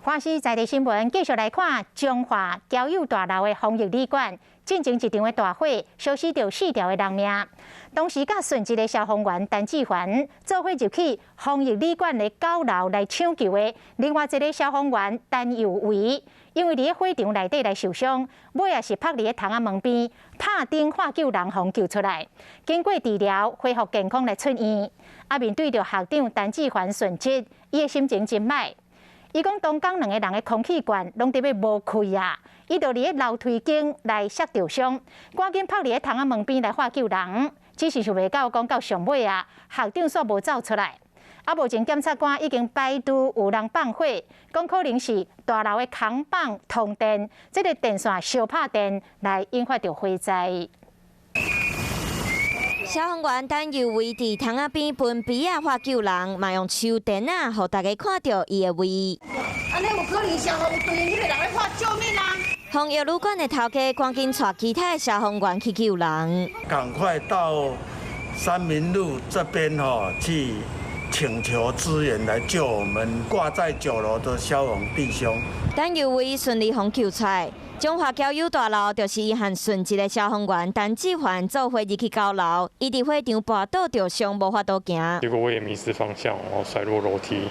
华视在地新闻继续来看中华交友大楼的防疫旅馆，进行一场的大火，烧死着4条的人命。当时，甲顺治的消防员陈志环做伙入去防疫旅馆的9楼来抢救的，另外一个消防员陈佑维，因为伫咧火场内底来受伤，尾也是趴伫咧窗仔门边，拍灯化救人防救出来，经过治疗恢复健康来出院。面对着校长陈志环顺治，伊的心情真歹。伊讲，东港2个人的空气管拢伫要无开啊，伊就伫咧楼梯间来摔着伤，赶紧拍伫咧窗仔门边来化救人。只是想袂到，讲到上尾啊，校长煞无走出来。目前检察官已经排除有人放火，讲可能是大楼的扛棒通电，这个电线烧拍电来引发着火灾。消防员陈佑维伫窗仔边分鼻啊化救人，嘛用手电啊，互大家看到伊的位。安尼有可能消防队迄个人咧喊救命啊！防疫旅馆的头家赶紧带其他的消防员去救人。赶快到三民路这边去请求支援来救我们挂在9楼的消防弟兄。陈佑维顺利获救出来。中华交友大楼就是伊和顺治的消防员陈志环做伙入去9楼，伊伫火场跋倒着伤，无法度行。结果我也迷失方向，然后摔落楼梯，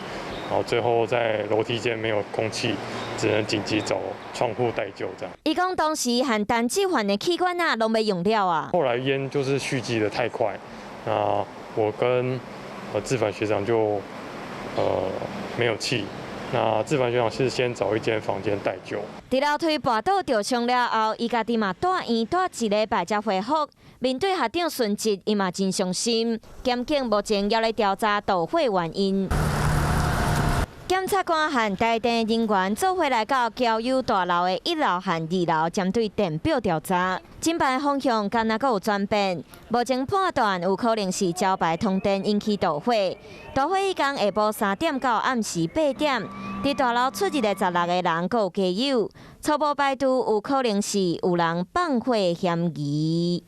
然后最后在楼梯间没有空气，只能紧急走窗户待救这样。伊讲当时和陈志环的气管啊，拢没用了啊。后来烟就是蓄积的太快，那我跟志凡学长就没有气。那志凡学长是先找一间房间待救。伫楼梯跋倒着伤了后，伊家己嘛住院住1礼拜才恢复。面对校长顺治，伊嘛真伤心。检警目前也咧调查导火原因。检察官和台电人员做伙来到交友大楼的1楼和2楼，针对电表调查。侦办方向敢若阁有转变，目前判断有可能是招牌通电引起导火。导火迄天下晡3点到暗时8点，伫大楼出入的16个人，阁有家友，初步排除有可能是有人放火嫌疑。